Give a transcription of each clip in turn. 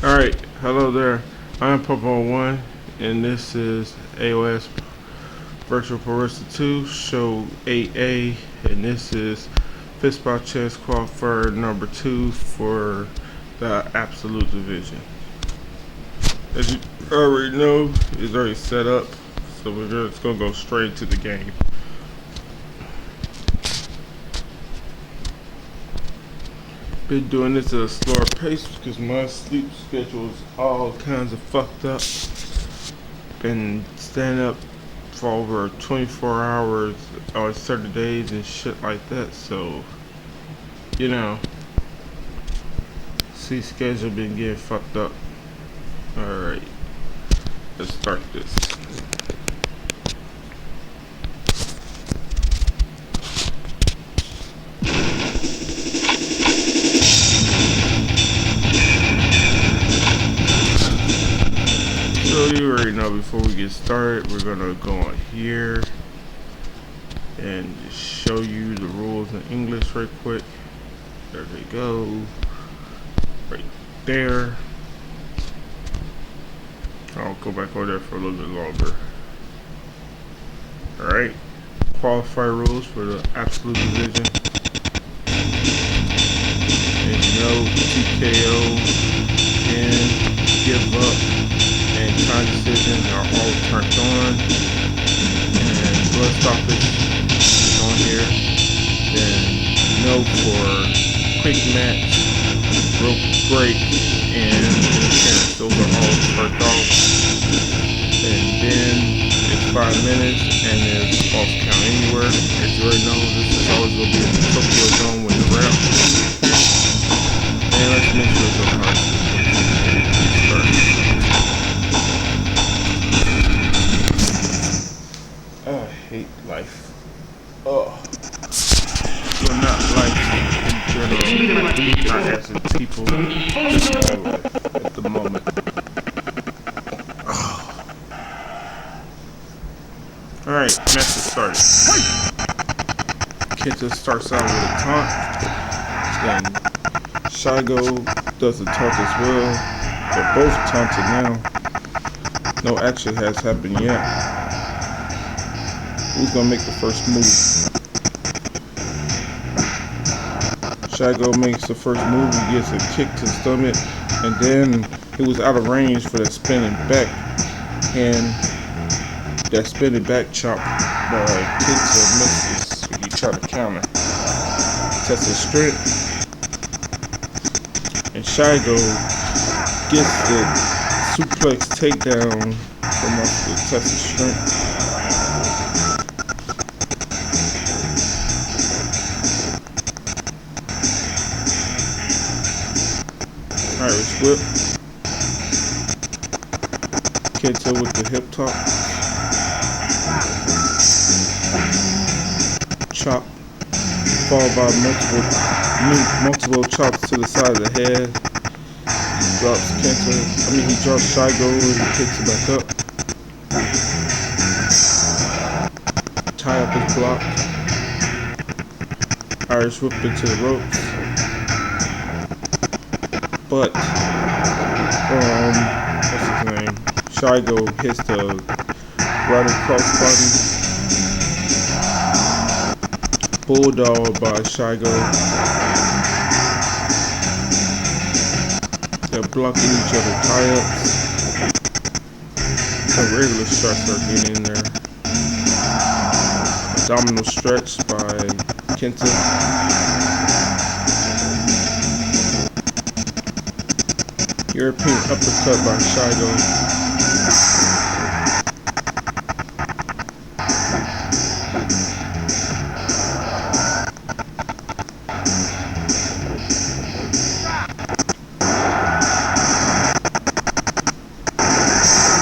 Alright, hello there. I'm Pop-On1 and this is AOS Virtual Barista 2 Show 8A, and this is 5SCQualifier number 2 for the Absolute Division. As you already know, it's already set up, so we're just going to go straight to the game. Been doing this at a slower pace because my sleep schedule is all kinds of fucked up. Been staying up for over 24 hours on certain days and shit like that, so you know, sleep schedule been getting fucked up. Alright, let's start this. So you already know, before we get started, we're gonna go on here and just show you the rules in English right quick. There they go, right there. I'll go back over there for a little bit longer. Alright, qualifier rules for the Absolute Division. As you know, TKO and give up and time decisions are all turned on, and blood stoppage is on here. Then no for quick match, rope break, and interference. Those are all turned off. And then it's 5 minutes and there's false count anywhere. As you already know, this is always going to be in the Tokyo zone with the rep. And let's make sure it's on hard. I hate life. Oh, well, not life in general. Not as in people. Just my life at the moment. Oh. All right, match is started. Kenta starts out with a taunt. Then Shigo does the taunt as well. They're both taunted now. No action has happened yet. Who's gonna make the first move? Shigo makes the first move. He gets a kick to the stomach, and then he was out of range for that spinning back, and that spinning back chop by Kenta misses. He tried to counter. Tests his strength, and Shigo gets the suplex takedown from off the test of strength. Irish whip. Kenta with the hip toss. Chop. Followed by multiple chops to the side of the head. Drops Kenta. He drops Shigo and he picks it back up. Tie up his block. Irish whip into the ropes. But what's his name? Shigo hits the rider crossbody. Bulldog by Shigo. They're blocking each other tie-ups. Some regular shots are getting in there. Abdominal stretch by Kenta. European uppercut by Shigo.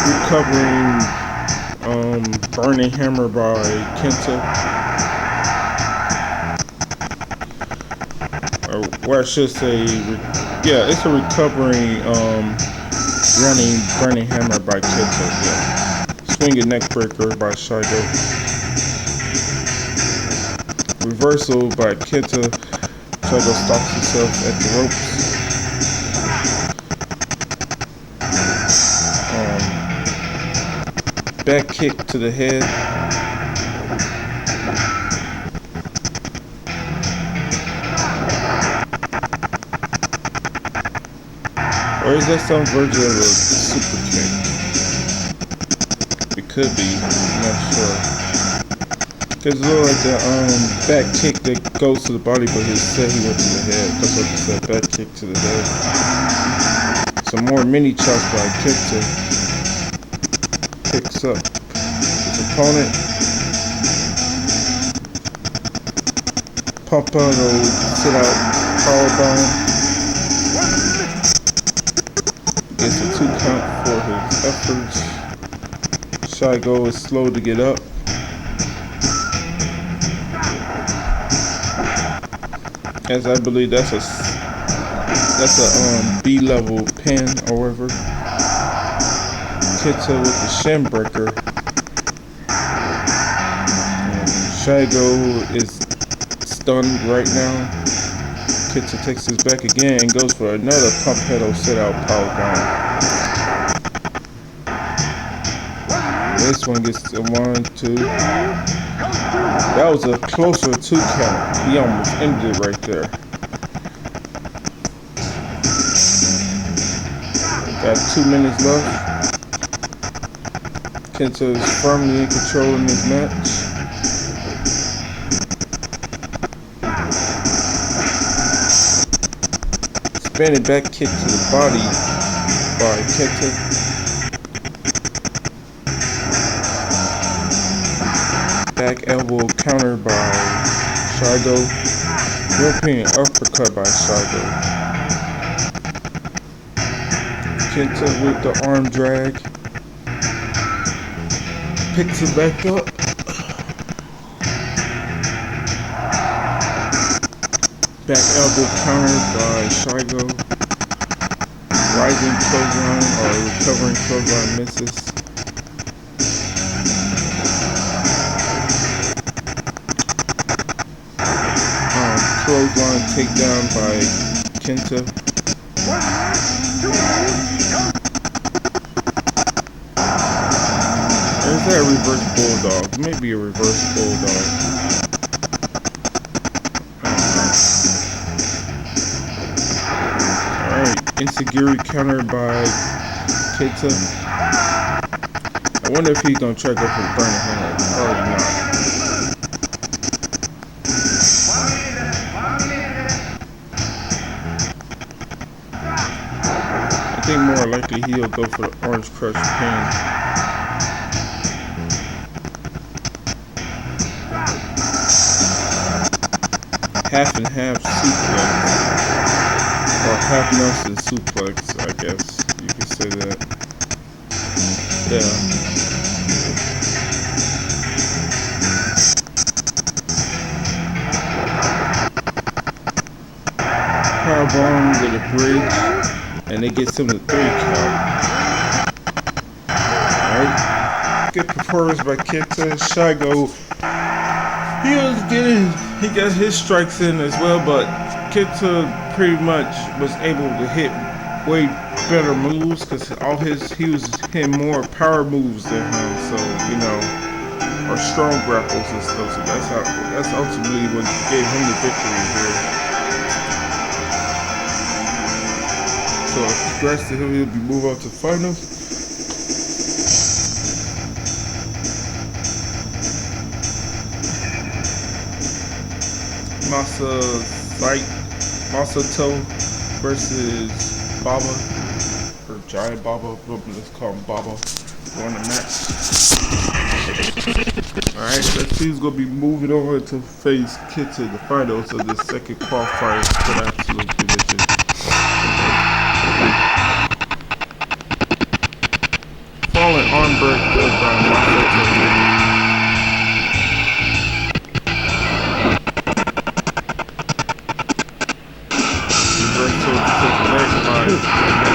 Recovering burning hammer by Kenta. Or what I should say, yeah, it's a recovering burning hammer by Kenta. Yeah. Swinging neck breaker by Shigo. Reversal by Kenta. Shigo stops himself at the ropes. back kick to the head. Or is that some version of a super kick? It could be, I'm not sure. Cause it looks like the back kick that goes to the body, but he said he went to the head. That's what he said, back kick to the head. Some more mini chops by Kenta. Picks up his opponent. Pump out or sit out powerbomb. Gets a 2 count for his efforts. Shigo is slow to get up. As I believe that's a B-level pin or whatever. Kenta with the shin breaker. Shigo is stunned right now. Kenta takes his back again and goes for another pump pedal sit out powerbomb. This one gets a 1, 2. That was a closer 2 count. He almost ended it right there. Got 2 minutes left. Kenta is firmly in control in this match. Spinning back kick to the body by Kenta. Back elbow counter by Shigo. European uppercut by Shigo. Kenta with the arm drag. Picks it back up. Back elbow counter by Shigo. Rising clothesline or recovering clothesline misses. Clothesline takedown by Kenta. Is that a reverse bulldog? Maybe a reverse bulldog. Alright, insecurity counter by Kenta. I wonder if he's gonna try to go for the burning hand. Probably not. I think more likely he'll go for the orange crush pin. Half and half suplex, or half Nelson suplex, I guess you could say that. Yeah. Powerbomb with a bridge, and it gets him the 3 count. Alright. Good performance by Kenta. Shigo, he got his strikes in as well, but Kenta pretty much was able to hit way better moves because he was hitting more power moves than him, so or strong grapples and stuff. So that's ultimately what gave him the victory here. So congrats to him, he'll be moving on to finals. Masato versus Baba, or Giant Baba, let's call him Baba, won the match. Alright, let's see who's going to be moving over to face Kenta, the finals of the second qualifier for the absolute division. Falling arm break by Masato.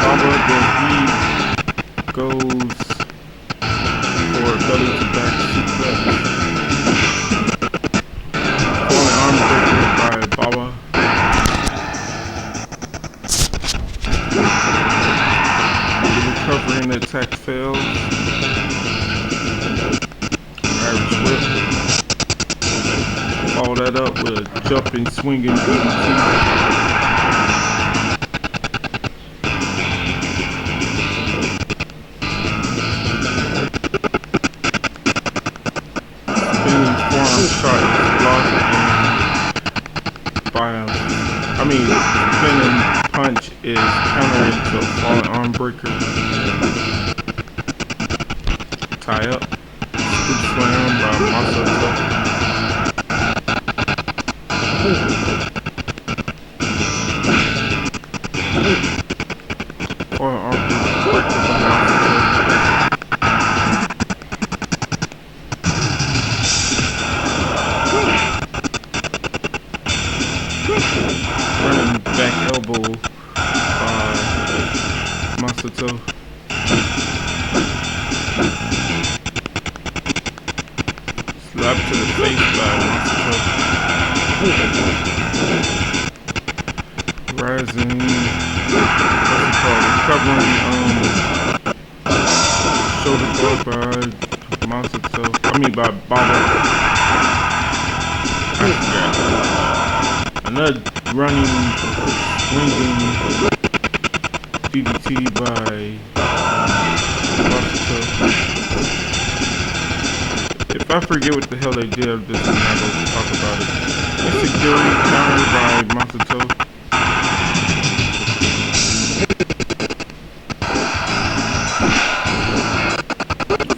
Baba, then he goes for a belly to back suplex. Falling arm breaker by Baba. The recovery and attack fails. that up with a jumping, swinging DDT. Spinning forearm shot is blocked by spinning punch is countered into a falling arm breaker. Tie up. Scoop slam by Masato. Falling arm breaker by Masato. Running back elbow by Masato. Slap to the face by Masato. Rising, recovering shoulder block by Masato. By Baba. Another running, swinging DDT by Masato. If I forget what the hell they did, I'm just not going to talk about it. Security countered by Masato.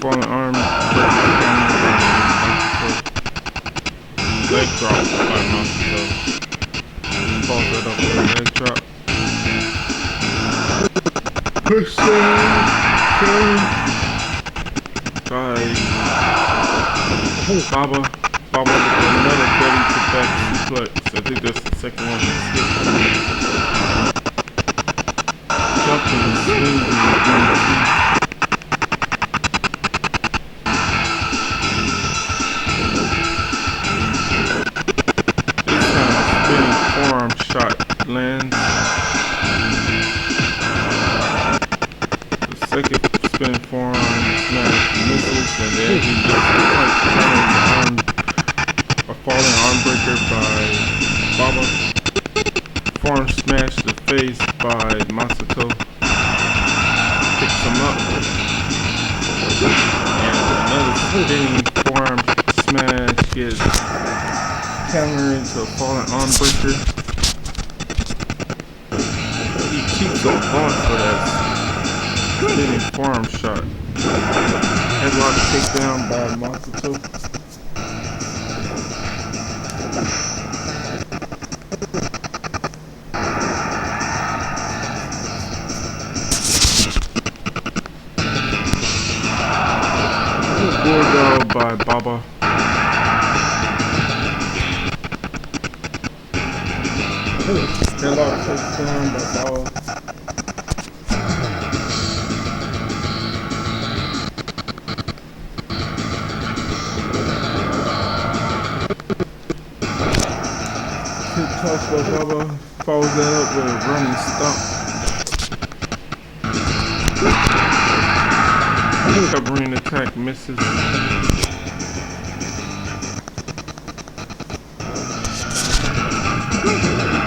Falling arm breaker countered by Masato. Leg drop by Masato. Falls that up with a leg drop. Push by Baba with another belly to back suplex. I think that's the second one he skipped. Jumping, swinging, DDT. This time a spinning forearm shot lands. The second spinning forearm smash misses, and then he gets the punch a falling arm breaker by Baba. Forearm smash to the face by Masato. Picks him up. And another spinning forearm smash gets countered into a falling arm breaker. He keeps on going for that spinning forearm shot. Headlock takedown by Masato. Bulldog by Baba. Headlock takedown by Baba. Toss by Baba, follows that up with a running stomp. Covering attack misses.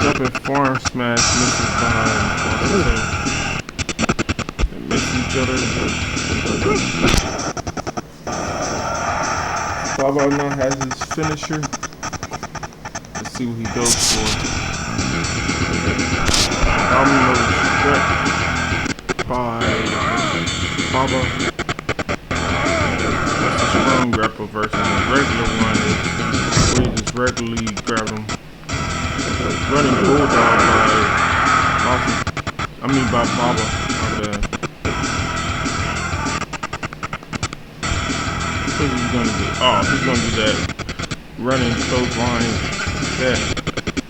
Jumping forearm smash misses behind. They miss each other. Baba now has his finisher. Let's see what he goes for. Domino strap by Baba. That's a strong grapple versus the regular one where you just regularly grab him. Running bulldog by Baba. My bad. What is he gonna do? Oh, he's gonna do that running clothesline. I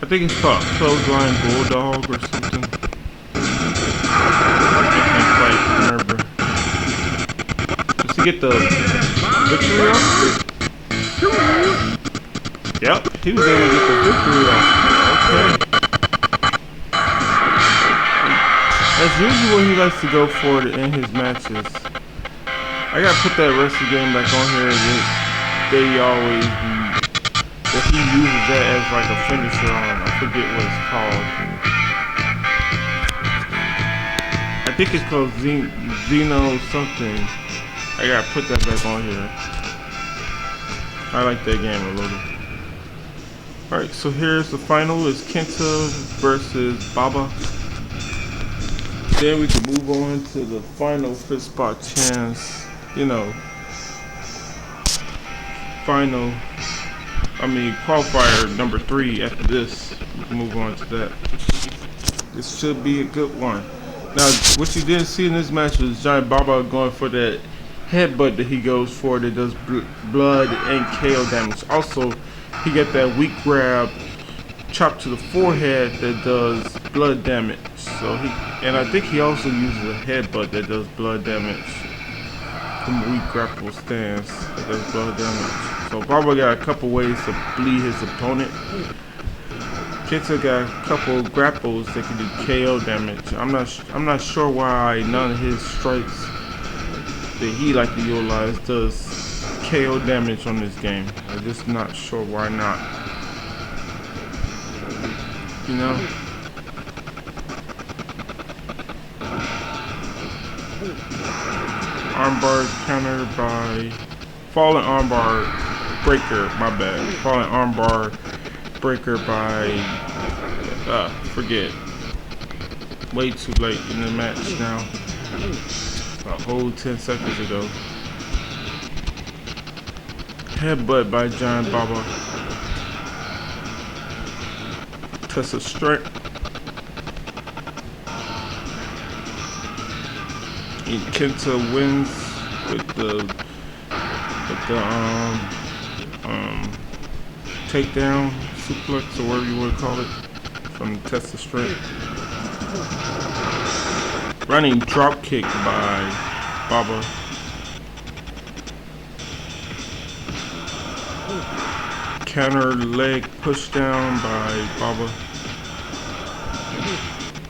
think it's called clothesline bulldog or something. I can't quite remember. Does he get the victory off? Yep, he was able to get the victory off. Okay. That's usually what he likes to go for to end his matches. I gotta put that wrestling game back on here. They always be that he uses that as like a finisher on. I forget what it's called. I think it's called Xeno something. I gotta put that back on here. I like that game a little. Alright, so here's the final. It's Kenta versus Baba. Then we can move on to the final fifth spot chance. You know, qualifier number 3 after this. We can move on to that. This should be a good one. Now, what you didn't see in this match was Giant Baba going for that headbutt that he goes for that does blood and KO damage. Also, he got that weak grab chop to the forehead that does blood damage. So and I think he also uses a headbutt that does blood damage from a weak grapple stance that does blood damage. So Baba got a couple ways to bleed his opponent. Kenta got a couple grapples that can do KO damage. I'm not sure why none of his strikes that he like to utilize does KO damage on this game. I'm just not sure why not. You know? Armbar counter by falling armbar breaker, my bad. Falling armbar breaker by forget. Way too late in the match now. A whole 10 seconds ago. Headbutt by Giant Baba. Test of strength. And Kenta wins with the takedown suplex or whatever you want to call it from the test of strength. Running drop kick by Baba. Counter leg push down by Baba.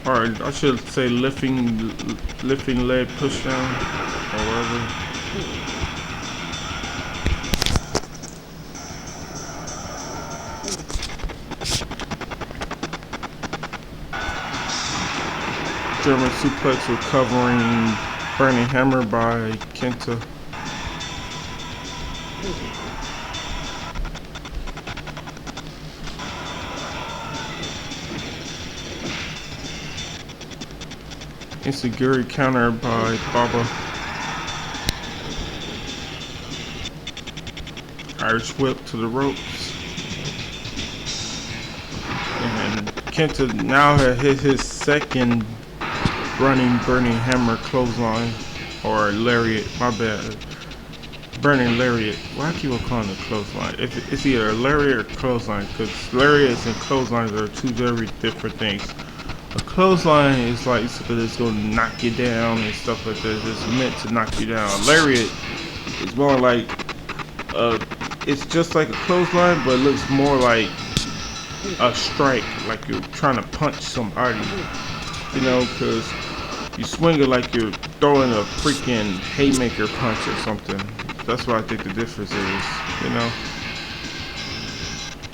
Or I should say lifting leg push down or whatever. German suplex recovering burning hammer by Kenta. Insecurity counter by Baba. Irish whip to the ropes. And Kenta now has hit his second running burning hammer clothesline or lariat, my bad. Burning lariat. Why I keep on calling it clothesline? It's either a lariat or clothesline, because lariats and clotheslines are two very different things. A clothesline is like it's gonna knock you down and stuff like that. It's meant to knock you down. Lariat is more like it's just like a clothesline, but it looks more like a strike, like you're trying to punch somebody. You know, because you swing it like you're throwing a freaking haymaker punch or something. That's what I think the difference is. You know,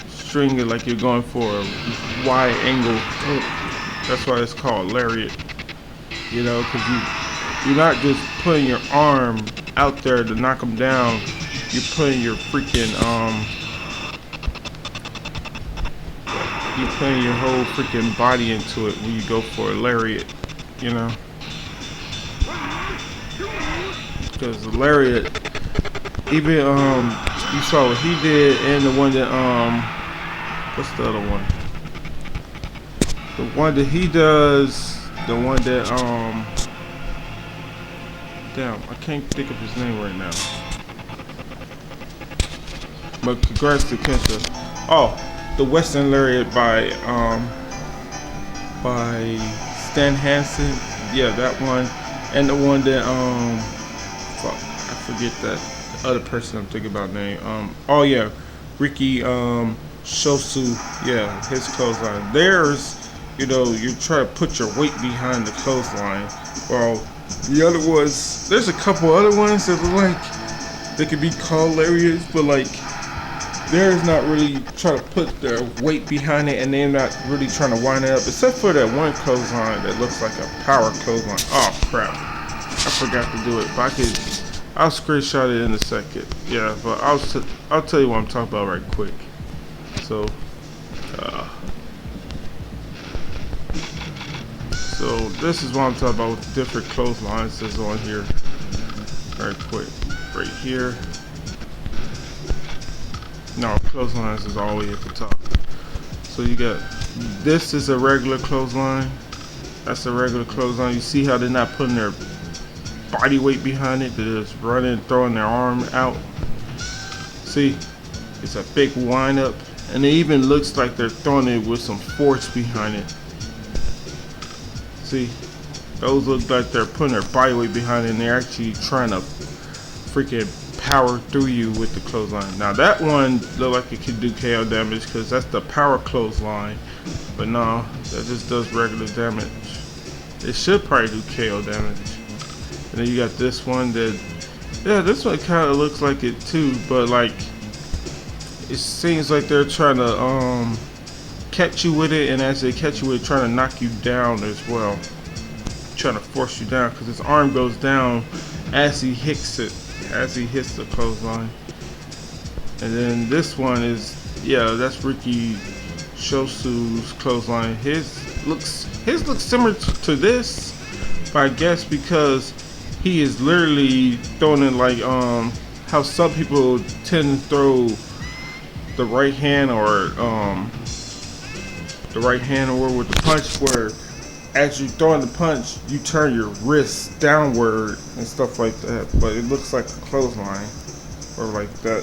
string it like you're going for a wide angle. That's why it's called lariat, you know, because you're not just putting your arm out there to knock them down. You're putting your freaking you're putting your whole freaking body into it when you go for a lariat, you know. Because the lariat, even you saw what he did, and the one that what's the other one? The one that he does, the one that damn, I can't think of his name right now. But congrats to Kenta. Oh, the Western Lariat by Stan Hansen. Yeah, that one. And the one that fuck, I forget that other person I'm thinking about name. Oh yeah, Ricky Shosu. Yeah, his clothesline. You know, you try to put your weight behind the clothesline. Well, the other ones, there's a couple other ones that look like they could be called lariats, but like they're not really trying to put their weight behind it, and they're not really trying to wind it up, except for that one clothesline that looks like a power clothesline. Oh crap, I forgot to do it, but I'll screenshot it in a second. Yeah, but I'll tell you what I'm talking about right quick. So this is what I'm talking about with different clotheslines that's on here. Right quick, right here. No, clotheslines is all the way at the top. So you got, this is a regular clothesline. That's a regular clothesline. You see how they're not putting their body weight behind it. They're just running, throwing their arm out. See, it's a big wind up, and it even looks like they're throwing it with some force behind it. See, those look like they're putting their body weight behind it, and they're actually trying to freaking power through you with the clothesline. Now that one look like it could do KO damage because that's the power clothesline, but no, that just does regular damage. It should probably do KO damage. And then you got this one that, yeah, this one kind of looks like it too, but like it seems like they're trying to catch you with it, and as they catch you with it, trying to knock you down as well, trying to force you down because his arm goes down as he hits it. As he hits the clothesline. And then this one is, yeah, that's Ricky Shosu's clothesline. His looks similar to this, but I guess because he is literally throwing it like how some people tend to throw the right hand or with the punch, where as you're throwing the punch, you turn your wrist downward and stuff like that, but it looks like a clothesline or like that.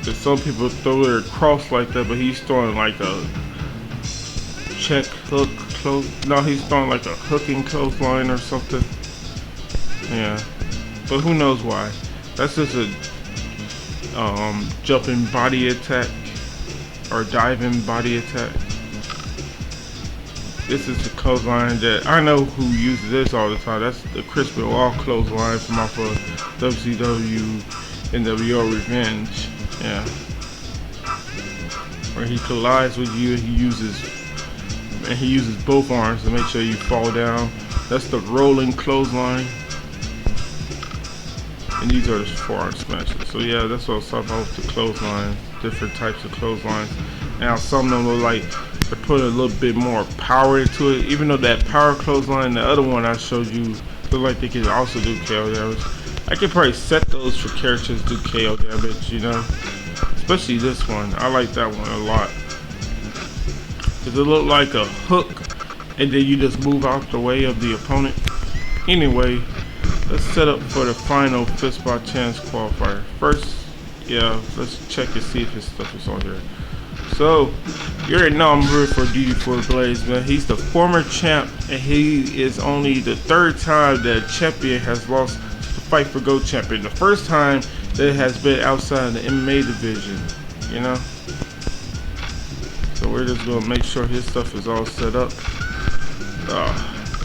Cause some people throw their cross like that, but he's throwing like a check hook no, he's throwing like a hooking clothesline or something. Yeah, but who knows why? That's just a jumping body attack or diving body attack. This is the clothesline that I know who uses this all the time. That's the Chris Benoit clothesline from off of WCW NWO Revenge. Yeah, where he collides with you, he uses both arms to make sure you fall down. That's the rolling clothesline. And these are the forearm smashes. So yeah, that's what I was talking about with the clothesline. Different types of clotheslines. Now some of them look like they're putting a little bit more power into it. Even though that power clothesline, the other one I showed you, look like they can also do KO damage. I could probably set those for characters to do KO damage, you know. Especially this one. I like that one a lot. Cause it looked like a hook, and then you just move out the way of the opponent. Anyway, let's set up for the final Fist by Chance qualifier. First, yeah, let's check and see if his stuff is on here. So, you already know I'm rooting for DD4 Blaze, man. He's the former champ, and he is only the third time that champion has lost to the Fight for Gold champion. The first time that it has been outside the MMA division, you know? So we're just gonna make sure his stuff is all set up.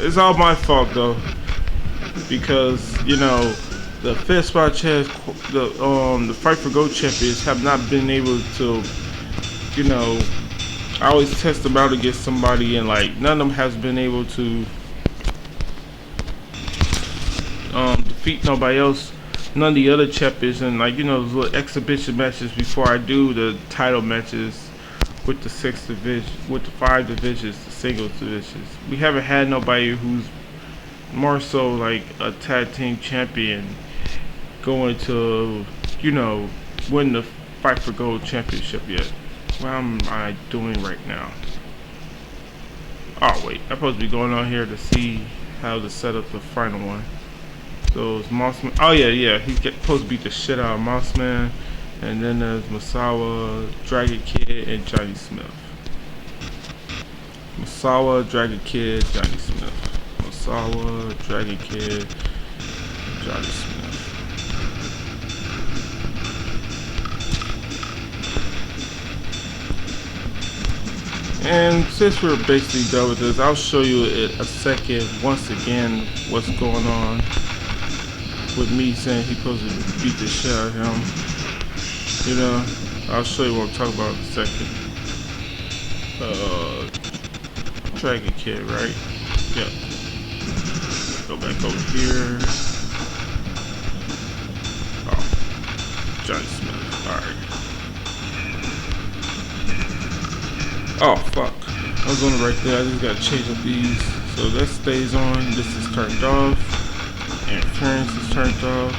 It's all my fault though, because you know the Fist by Chance, the Fight for Gold champions have not been able to, you know, I always test them out against somebody, and like none of them has been able to defeat nobody else, none of the other champions, and like, you know, those little exhibition matches before I do the title matches with the 6 division, with the 5 divisions, the singles divisions. We haven't had nobody who's more so like a tag team champion going to, you know, win the Fight for Gold championship yet. What am I doing right now? Oh wait, I'm supposed to be going on here to see how to set up the final one. So it's Mossman. Oh yeah, he's supposed to beat the shit out of Mossman. And then there's Masawa, Dragon Kid, and Johnny Smith. Masawa, Dragon Kid, Johnny Smith. Masawa, Dragon Kid, Johnny Smith. And since we're basically done with this, I'll show you in a second, once again, what's going on. with me saying he supposed to beat the shit out of him. You know, I'll show you what I'm talking about in a second. Dragon Kid, right? Yep. Go back over here. Oh, Johnny Smith. Alright. Oh, fuck. I was on it right there. I just gotta change up these. So that stays on. This is turned off. Interference is turned off.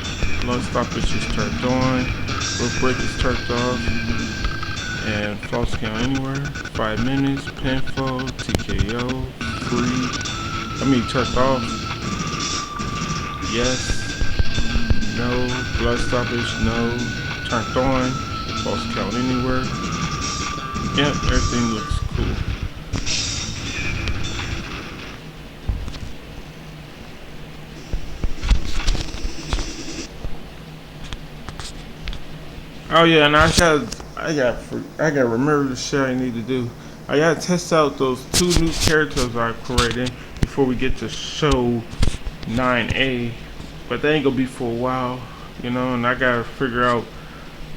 Low stoppage is turned on. Rope break is turned off. And false count anywhere. 5 minutes. Pinfall. TKO. Free. Turned off. Yes. No. Blood stoppage. No. Turned on. False count anywhere. Yep. Everything looks cool. Oh yeah, and I gotta remember the shit I need to do. I gotta test out those 2 new characters I created before we get to show 9A. But they ain't gonna be for a while, you know. And I gotta figure out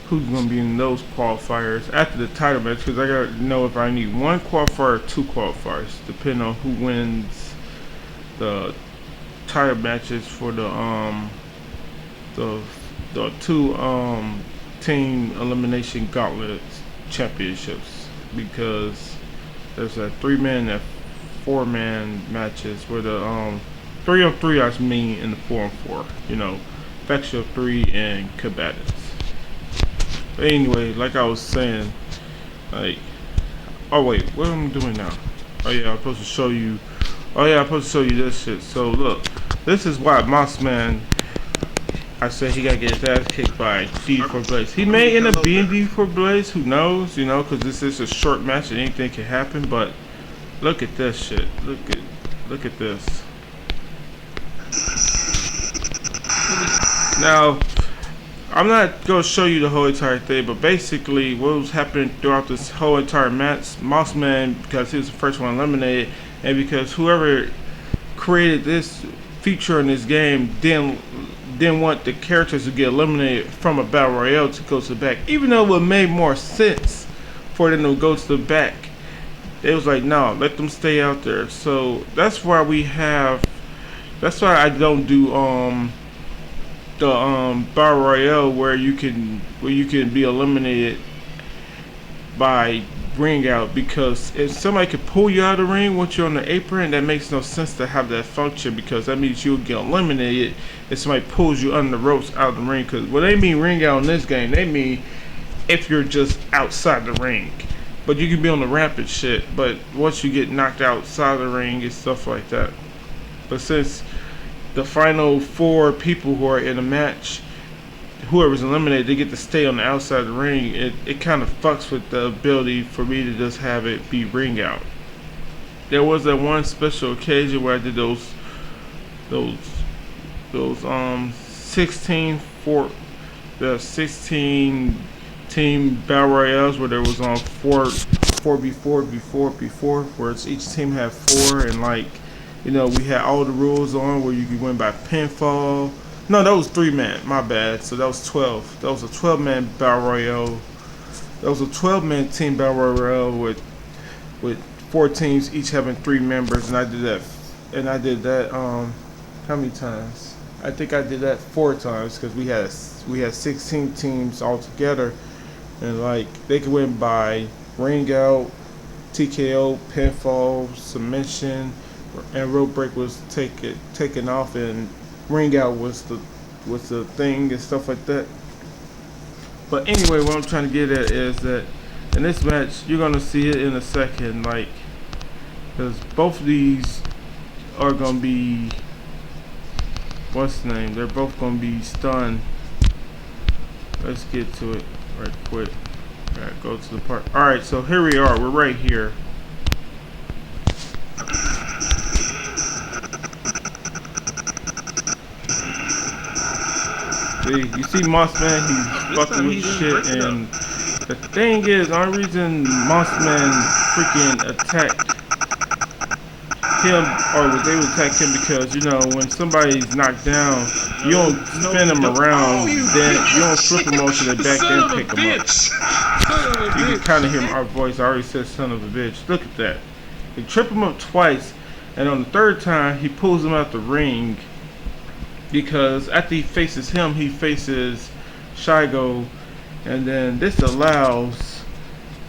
who's gonna be in those qualifiers after the title match, because I gotta know if I need 1 qualifier or 2 qualifiers, depending on who wins the title matches for the 2 team elimination gauntlet championships, because there's a 3-man and 4-man matches where the 3-on-3 I mean in the 4-on-4, you know, faction of 3 and combatants. But anyway, like I was saying, like, oh wait, what am I doing now? Oh yeah, I'm supposed to show you. Oh yeah, I'm supposed to show you this shit. So look, this is why Mossman, I said he gotta get his ass kicked by D4 Blaze. He may end up being D4 Blaze, who knows, you know, because this is a short match and anything can happen. But look at this shit. Look at this. Now, I'm not gonna show you the whole entire thing, but basically what was happening throughout this whole entire match, Mossman, because he was the first one eliminated, and because whoever created this feature in this game didn't want the characters to get eliminated from a battle royale to go to the back, even though it would make more sense for them to go to the back. It was like, no, let them stay out there. So that's why that's why I don't do the battle royale where you can be eliminated by ring out, because if somebody could pull you out of the ring once you're on the apron, that makes no sense to have that function, because that means you'll get eliminated if somebody pulls you under the ropes out of the ring. Because when they mean ring out in this game, they mean if you're just outside the ring, but you can be on the ramp and shit, but once you get knocked outside the ring and stuff like that. But since the final 4 people who are in a match, whoever's eliminated, they get to stay on the outside of the ring, it kind of fucks with the ability for me to just have it be ring out. There was that one special occasion where I did those 16 team battle royales where there was on 4v4 where each team had 4, and like, you know, we had all the rules on where you could win by pinfall. No, that was 3-man, my bad. So that was 12. That was a 12-man battle royale. That was a 12-man team battle royale with 4 teams each having 3 members, and I did that how many times? I think I did that 4 times, because we had 16 teams all together, and like they could win by ring out, TKO, pinfall, submission, and rope break was taken off, and ring out was the thing and stuff like that. But anyway, what I'm trying to get at is that in this match, you're gonna see it in a second, like, because both of these are gonna be, what's the name? They're both gonna be stunned. Let's get to it right quick. Alright, go to the part. Alright, so here we are. We're right here. You see Mossman, he's fucking with shit, and the thing is, the only reason Mossman freaking attacked him or was able to attack him because you know when somebody's knocked down, you don't spin them around, then you don't flip them over to the back, then pick them up. You can kind of hear our voice. I already said son of a bitch. Look at that. He tripped him up twice, and on the third time he pulls him out the ring because after he faces him, he faces Shigo, and then this allows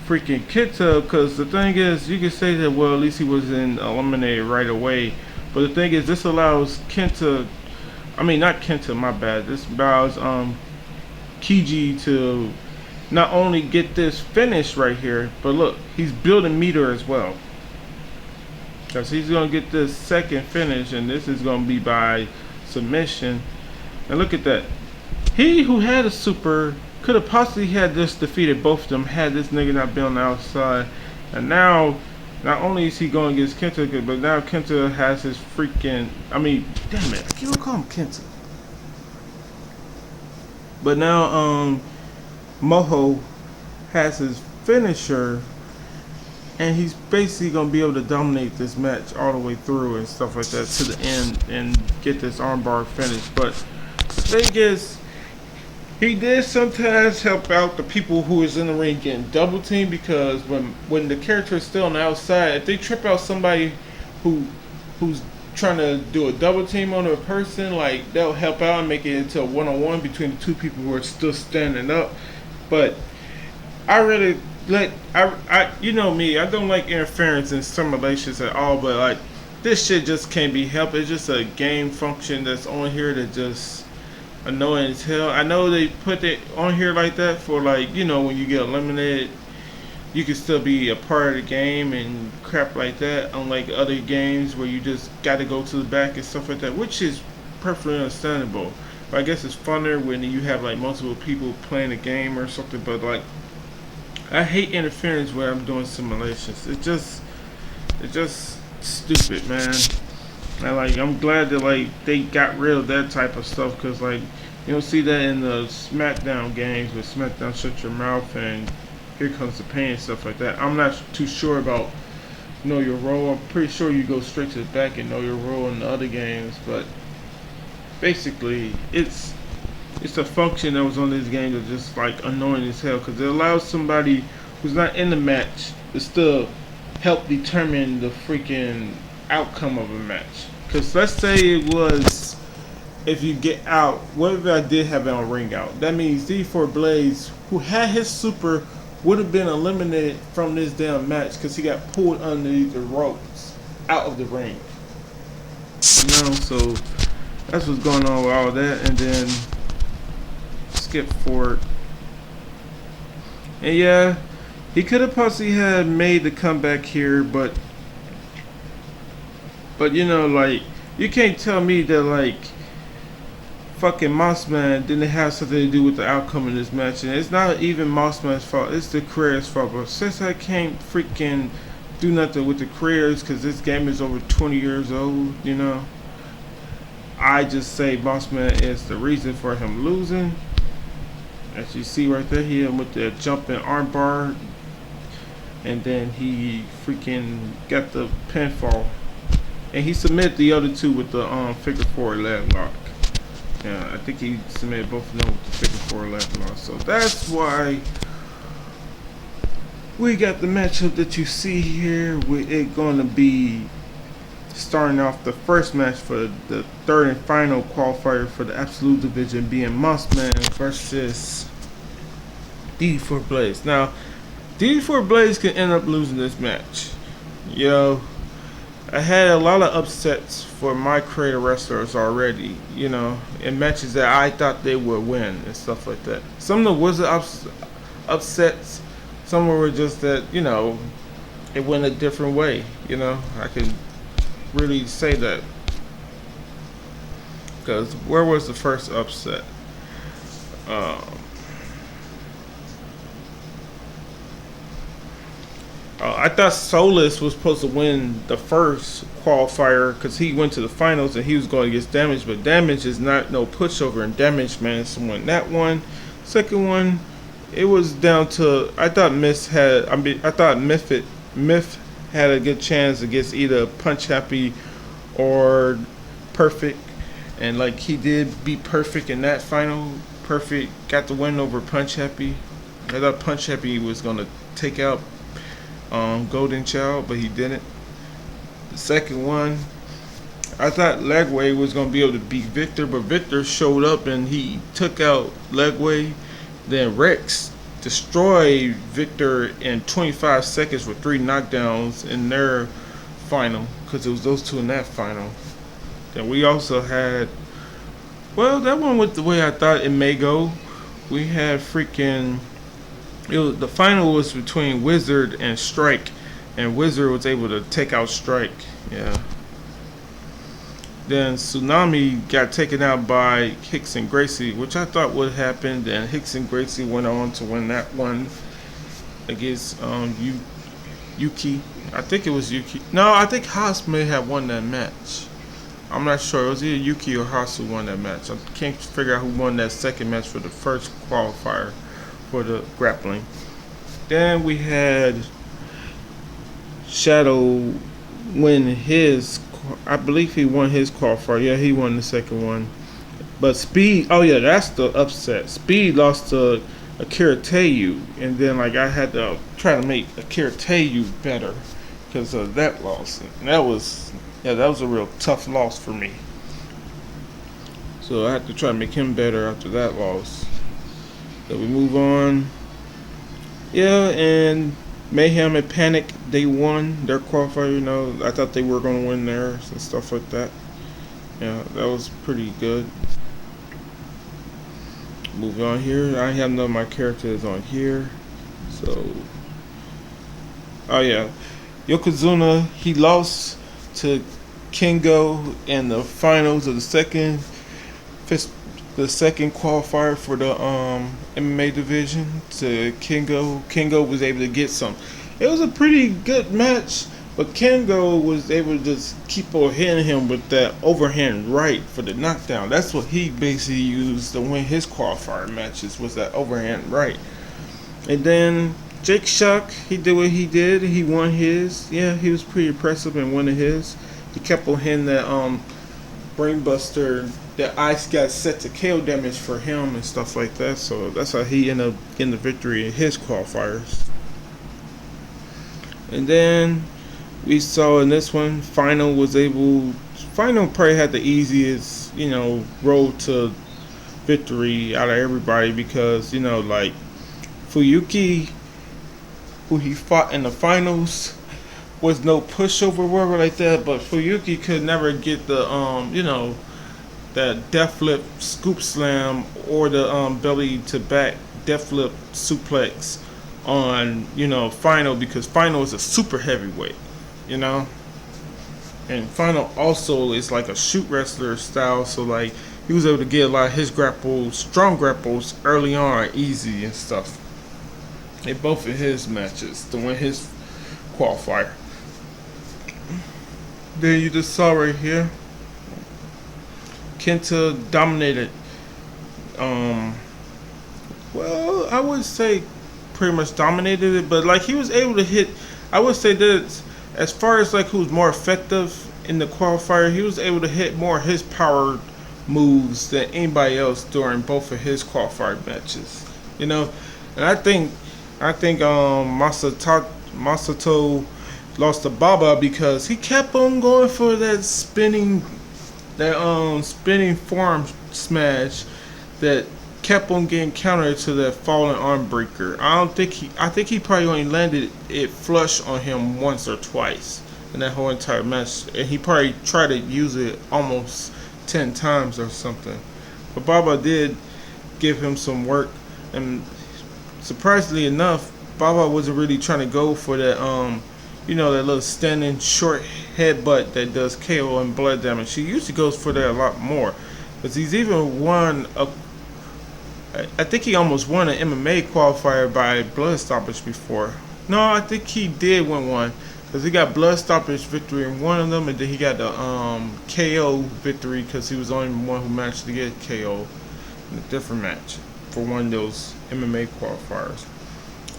freaking Kenta, because the thing is, you can say that, well, at least he wasn't eliminated right away, but the thing is, this allows Kenta, I mean, not Kenta, my bad, this allows Kiji to not only get this finish right here, but look, he's building meter as well, because he's going to get this second finish, and this is going to be by submission. And look at that, he who had a super could have possibly had this defeated both of them had this nigga not been on the outside. And now, not only is he going against Kenta, but now Kenta has his freaking, I mean, damn it, I keep on calling him Kenta. But now, Moho has his finisher, and he's basically going to be able to dominate this match all the way through and stuff like that to the end and get this armbar finish. But the thing is, he did sometimes help out the people who is in the ring getting double teamed, because when the character is still on the outside, if they trip out somebody who's trying to do a double team on a person, like they'll help out and make it into a one-on-one between the two people who are still standing up. But I really like I you know me, I don't like interference in simulations at all, but like this shit just can't be helped. It's just a game function that's on here that just annoying as hell. I know they put it on here like that for, like, you know, when you get eliminated, you can still be a part of the game and crap like that, unlike other games where you just got to go to the back and stuff like that, which is perfectly understandable. But I guess it's funner when you have like multiple people playing a game or something. But like, I hate interference where I'm doing simulations. It's just stupid, man. And like, I'm glad that like they got rid of that type of stuff, because like you don't see that in the SmackDown games with SmackDown Shut Your Mouth and Here Comes the Pain and stuff like that. I'm not too sure about Know Your Role. I'm pretty sure you go straight to the back and Know Your Role in the other games, but basically it's a function that was on this game that's just like annoying as hell, because it allows somebody who's not in the match to still help determine the freaking outcome of a match. Because let's say it was, if you get out, what if I did have it on ring out? That means D4 Blaze, who had his super, would have been eliminated from this damn match because he got pulled underneath the ropes out of the ring. You know, so that's what's going on with all that. And then skip forward. And yeah, he could have possibly had made the comeback here, but you know, like, you can't tell me that like fucking Mossman didn't have something to do with the outcome of this match. And it's not even Mossman's fault, it's the creator's fault. But since I can't freaking do nothing with the creators, because this game is over 20 years old, you know, I just say Mossman is the reason for him losing. As you see right there, he hit him with the jumping armbar, and then he freaking got the pinfall. And he submitted the other two with the figure four leg lock. Yeah, I think he submitted both of them with the figure four leg lock. So that's why we got the matchup that you see here. With it going to be starting off the first match for the third and final qualifier for the Absolute Division, being Mossman versus D4 Blaze. Now, D4 Blaze can end up losing this match. Yo, I had a lot of upsets for my creator wrestlers already, you know, in matches that I thought they would win and stuff like that. Some of them was upsets, some were just that, you know, it went a different way, you know. I can really say that. Because where was the first upset? I thought Solus was supposed to win the first qualifier because he went to the finals and he was going against Damage, but Damage is not no pushover, and Damage managed to win that one. Second one, it was down to, I thought Myth had a good chance against either Punch Happy or Perfect, and like he did beat Perfect in that final. Perfect got the win over Punch Happy. I thought Punch Happy was gonna take out Golden Child, but he didn't. The second one, I thought Legway was gonna be able to beat Victor, but Victor showed up and he took out Legway. Then Rex destroyed Victor in 25 seconds with 3 knockdowns in their final, because it was those two in that final. Then we also had, well, that one went the way I thought it may go. We had the final was between Wizard and Strike, and Wizard was able to take out Strike. Yeah. Then Tsunami got taken out by Hicks and Gracie, which I thought would happen. Then Hicks and Gracie went on to win that one against Yuki. I think it was Yuki. No, I think Haas may have won that match. I'm not sure. It was either Yuki or Haas who won that match. I can't figure out who won that second match for the first qualifier for the grappling. Then we had Shadow win his, I believe he won his qualifier. Yeah, he won the second one. But Speed, oh yeah, that's the upset. Speed lost to Akira Teiyu, and then like I had to try to make Akira Teiyu better because of that loss. And that was a real tough loss for me. So I had to try to make him better after that loss. So we move on. Yeah, and Mayhem and Panic, they won their qualifier. You know, I thought they were going to win theirs and stuff like that. Yeah, that was pretty good. Moving on here, I have none of my characters on here. So, oh yeah, Yokozuna, he lost to Kingo in the finals of the second qualifier for the MMA division to Kingo. Kingo was able to get some. It was a pretty good match, but Kingo was able to just keep on hitting him with that overhand right for the knockdown. That's what he basically used to win his qualifier matches, was that overhand right. And then Jake Shock, he did what he did. He won his. Yeah, he was pretty impressive in winning his. He kept on hitting that brainbuster. The ice got set to KO damage for him and stuff like that. So that's how he ended up getting the victory in his qualifiers. And then we saw in this one, Final probably had the easiest, road to victory out of everybody, because, like Fuyuki, who he fought in the finals, was no pushover or whatever like that, but Fuyuki could never get the, that death flip scoop slam or the belly to back death flip suplex on, Final, because Final is a super heavyweight, and Final also is like a shoot wrestler style, so like he was able to get a lot of his strong grapples early on, easy and stuff in both of his matches to win his qualifier. Then you just saw right here, Kenta dominated. Well, I would say pretty much dominated it, but like he was able to hit. I would say that as far as like who's more effective in the qualifier, he was able to hit more of his power moves than anybody else during both of his qualifier matches. And I think Masato lost to Baba because he kept on going for that spinning forearm smash that kept on getting countered to that falling arm breaker. I think he probably only landed it flush on him once or twice in that whole entire match, and he probably tried to use it almost 10 times or something. But Baba did give him some work, and surprisingly enough, Baba wasn't really trying to go for that that little standing short headbutt that does KO and blood damage. He usually goes for that a lot more, because he's even won I think he almost won an MMA qualifier by blood stoppage before. No, I think he did win one, because he got blood stoppage victory in one of them, and then he got the KO victory because he was the only one who managed to get KO in a different match for one of those MMA qualifiers.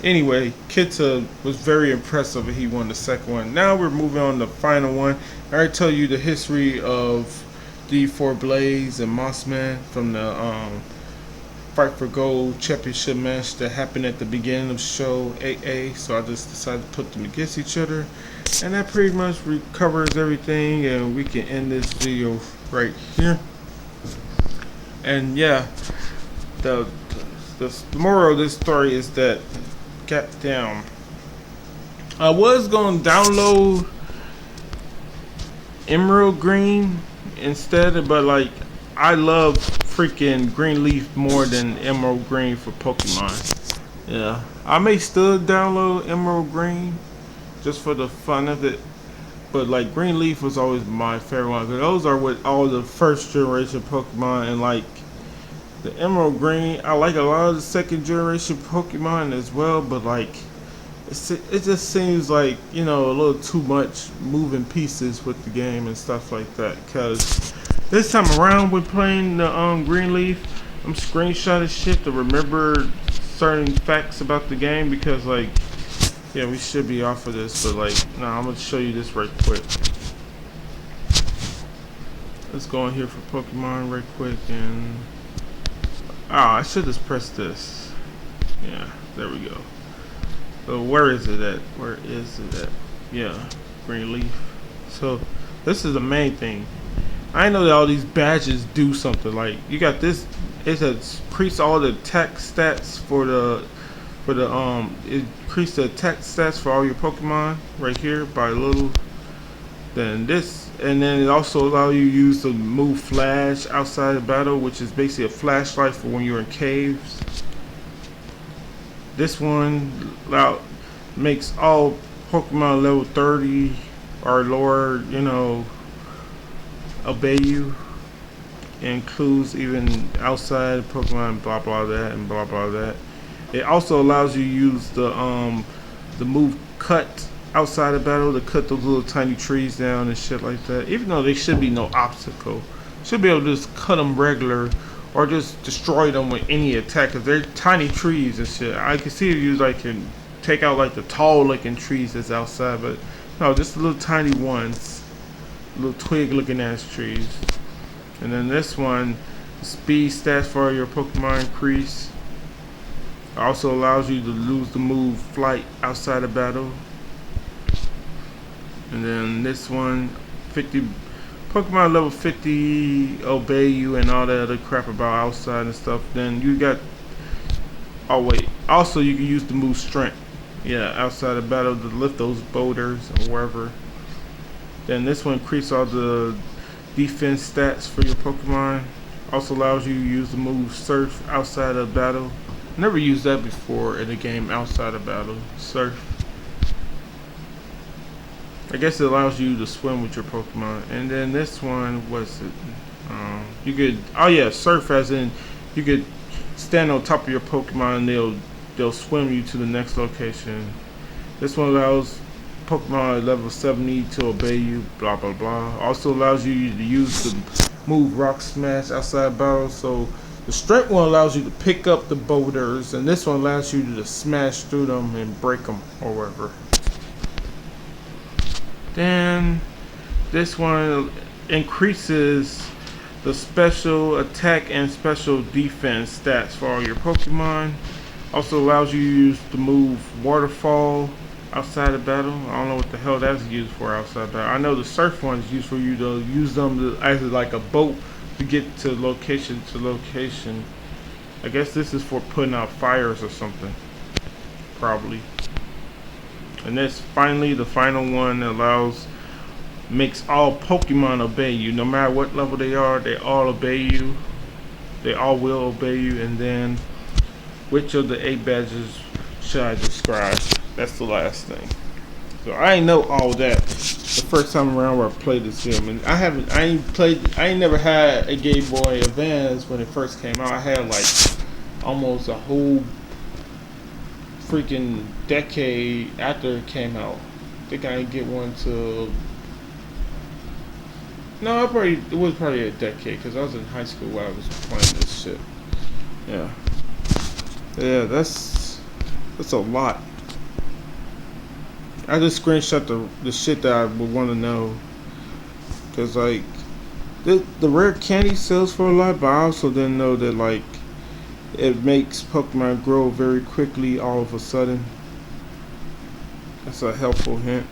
Anyway, Kita was very impressive and he won the second one. Now we're moving on to the final one. I already tell you the history of D4 Blaze and Mossman from the Fight for Gold championship match that happened at the beginning of show 8A. So I just decided to put them against each other. And that pretty much covers everything, and we can end this video right here. And yeah, the moral of this story is that, goddamn, I was gonna download Emerald Green instead, but like I love freaking Green Leaf more than Emerald Green for Pokemon. Yeah, I may still download Emerald Green just for the fun of it, but like Green Leaf was always my favorite one because those are with all the first generation Pokemon, and like the Emerald Green, I like a lot of the second generation Pokemon as well, but like it just seems like, you know, a little too much moving pieces with the game and stuff like that. Because this time around with playing the Green Leaf, I'm screenshotting shit to remember certain facts about the game, because like, yeah, we should be off of this, but like, nah, I'm gonna show you this right quick. Let's go in here for Pokemon right quick, and I should just press this. Yeah, there we go. So where is it at? Where is it at? Yeah, Green Leaf. So this is the main thing. I know that all these badges do something. Like you got this, it says increase all the attack stats for the increase the attack stats for all your Pokemon right here by a little. Then this, and then it also allows you to use the move Flash outside of battle, which is basically a flashlight for when you're in caves. This one makes all Pokemon level 30 or lower, you know, obey you. It includes even outside Pokemon, blah blah that and blah blah that. It also allows you to use the move cut outside of battle to cut those little tiny trees down and shit like that. Even though they should be no obstacle, should be able to just cut them regular or just destroy them with any attack, because they're tiny trees and shit. I can see if you like can take out like the tall looking trees that's outside, but no, just the little tiny ones, little twig looking ass trees. And then this one, speed stats for your Pokemon increase. Also allows you to lose the move Flight outside of battle. And then this one, 50 Pokemon level 50 obey you and all that other crap about outside and stuff. Then you got, oh wait, also you can use the move Strength, yeah, outside of battle to lift those boulders or wherever. Then this one increase all the defense stats for your Pokemon. Also allows you to use the move Surf outside of battle. Never used that before in a game outside of battle. Surf. I guess it allows you to swim with your Pokemon. And then this one, what's it? You could, oh yeah, Surf, as in you could stand on top of your Pokemon and they'll swim you to the next location. This one allows Pokemon at level 70 to obey you, blah blah blah. Also allows you to use the move Rock Smash outside battle. So the Strength one allows you to pick up the boulders, and this one allows you to just smash through them and break them or whatever. Then this one increases the special attack and special defense stats for all your Pokemon. Also allows you to use the move Waterfall outside of battle. I don't know what the hell that's used for outside of battle. I know the Surf one is used for you to use them as like a boat to get to location to location. I guess this is for putting out fires or something, probably. And this finally the final one that makes all Pokemon obey you, no matter what level they are. They all obey you. They all will obey you. And then, which of the 8 badges should I describe? That's the last thing. So I ain't know all that the first time around where I played this game, and I ain't never had a Game Boy Advance when it first came out. I had like almost a whole freaking decade after it came out. I think I didn't get one till, no, it was probably a decade, because I was in high school while I was playing this shit. Yeah, that's That's a lot. I just screenshot the shit that I would want to know. Cause like the rare candy sells for a lot, but I also didn't know that like it makes Pokemon grow very quickly all of a sudden. That's a helpful hint.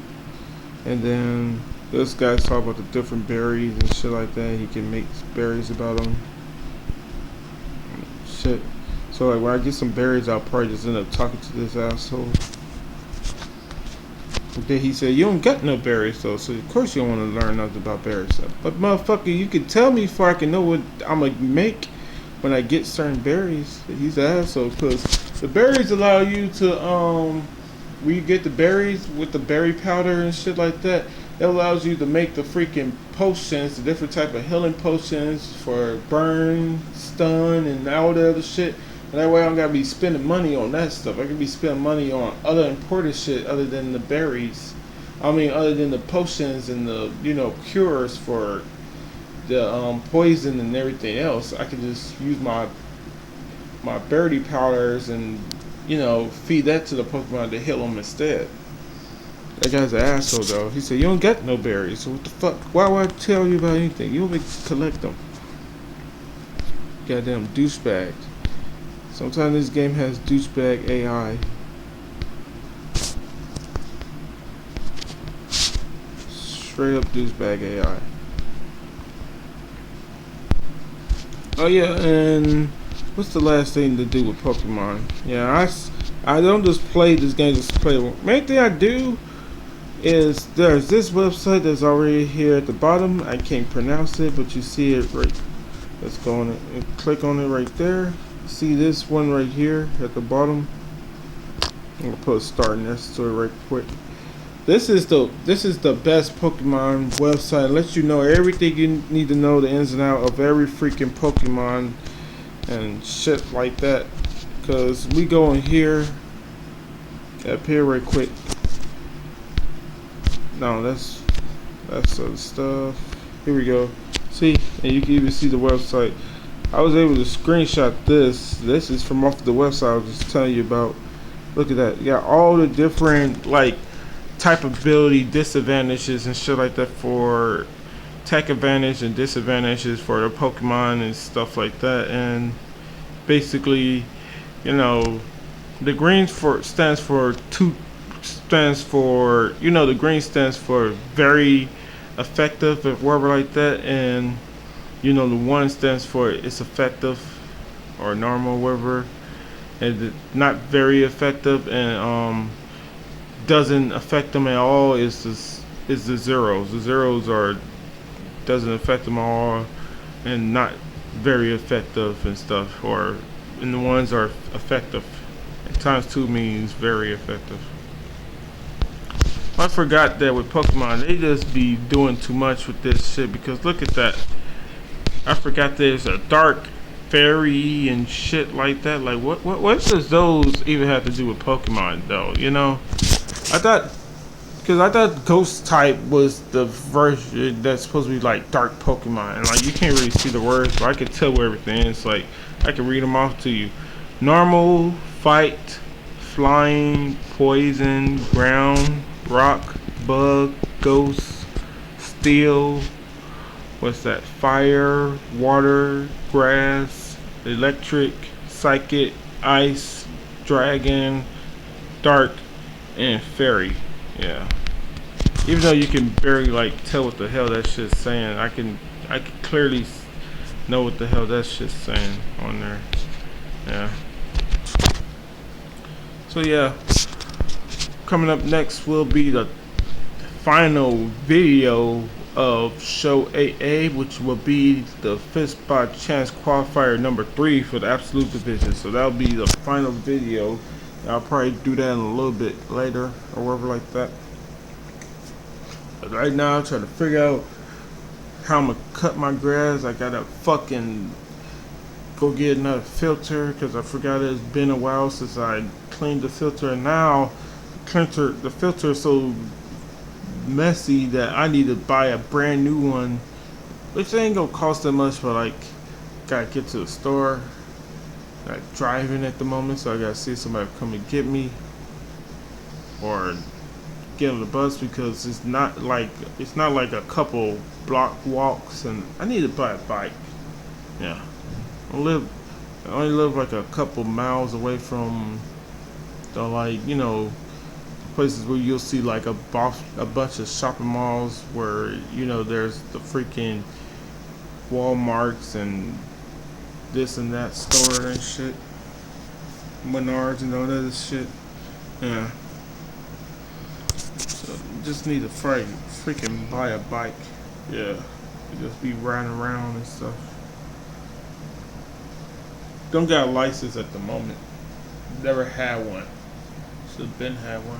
And then this guy's talking about the different berries and shit like that. He can make berries about them. Shit. So like when I get some berries, I'll probably just end up talking to this asshole. Then he said, you don't got no berries though, so of course you don't want to learn nothing about berries. But motherfucker, you can tell me before I can know what I'm gonna make when I get certain berries. He's an asshole, because the berries allow you to, when you get the berries with the berry powder and shit like that, it allows you to make the freaking potions, the different type of healing potions for burn, stun, and all the other shit. And that way I don't gotta be spending money on that stuff. I can be spending money on other important shit other than the berries. I mean, other than the potions and the, you know, cures for the poison and everything else. I can just use my berry powders and, you know, feed that to the Pokemon to heal them instead. That guy's an asshole though. He said, you don't got no berries, so what the fuck? Why would I tell you about anything? You want me to collect them. Goddamn douchebag. Sometimes this game has douchebag AI. Straight up douchebag AI. Oh yeah, and what's the last thing to do with Pokemon? Yeah, I don't just play this game just to play. Main thing I do is there's this website that's already here at the bottom. I can't pronounce it, but you see it right. Let's go on it and click on it right there. See this one right here at the bottom. I'm gonna put a star next to it right quick. This is the best Pokemon website. It lets you know everything you need to know, the ins and outs of every freaking Pokemon and shit like that. Cause we go in here, up here right quick. No, that's other stuff. Here we go. See, and you can even see the website. I was able to screenshot this. This is from off the website I was just telling you about. Look at that. You got all the different like type ability disadvantages and shit like that for tech advantage and disadvantages for the Pokemon and stuff like that. And basically, you know, the green stands for the green stands for very effective or whatever like that, and you know the one stands for it's effective or normal, whatever, and not very effective, and doesn't affect them at all is the zeros. The zeros are doesn't affect them at all, and not very effective and stuff, and the ones are effective. Times 2 means very effective. I forgot that with Pokemon, they just be doing too much with this shit, because look at that. I forgot there's a dark fairy and shit like that. Like what does those even have to do with Pokemon though, you know? I thought Ghost type was the version that's supposed to be like dark Pokemon, and like you can't really see the words, but I can tell where everything is. Like I can read them off to you. Normal, fight, flying, poison, ground, rock, bug, ghost, steel, what's that? Fire, water, grass, electric, psychic, ice, dragon, dark, and fairy. Yeah. Even though you can barely like tell what the hell that shit's saying, I can clearly know what the hell that shit's saying on there. Yeah. So yeah, coming up next will be the final video of show 8A, which will be the 5th by chance qualifier number 3 for the absolute division. So that'll be the final video. I'll probably do that in a little bit later or whatever like that. But right now I'm trying to figure out how I'm gonna cut my grass. I gotta fucking go get another filter because I forgot it's been a while since I cleaned the filter, and now the filter is so messy that I need to buy a brand new one, which ain't gonna cost that much, but like gotta get to the store. not driving at the moment, so I gotta see somebody come and get me or get on the bus because it's not like a couple block walks, and I need to buy a bike. Yeah, I only live like a couple miles away from the, like, places where you'll see like a bunch of shopping malls where there's the freaking Walmarts and this and that store and shit, Menards and all that other shit. Yeah. So just need to freaking buy a bike. Yeah. Just be riding around and stuff. Don't got a license at the moment. Never had one. Should have been had one.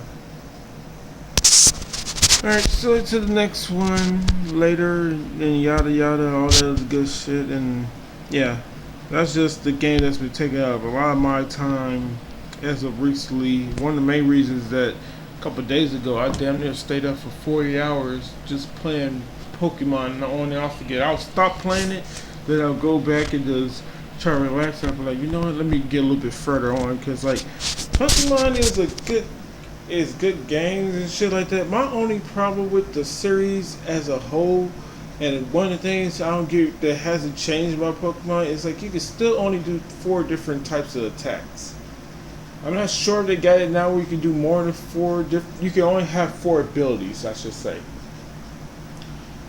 Alright, so to the next one later, and yada yada, all that other good shit, and yeah, that's just the game that's been taking up a lot of my time as of recently. One of the main reasons that a couple of days ago I damn near stayed up for 40 hours just playing Pokemon on and off again. I'll stop playing it, then I'll go back and just try to relax. I'm like, you know what, let me get a little bit further on, because like Pokemon is good games and shit like that. My only problem with the series as a whole, and one of the things I don't get that hasn't changed about Pokemon, is like you can still only do 4 different types of attacks. I'm not sure if they got it now where you can do more than 4 different. You can only have 4 abilities, I should say.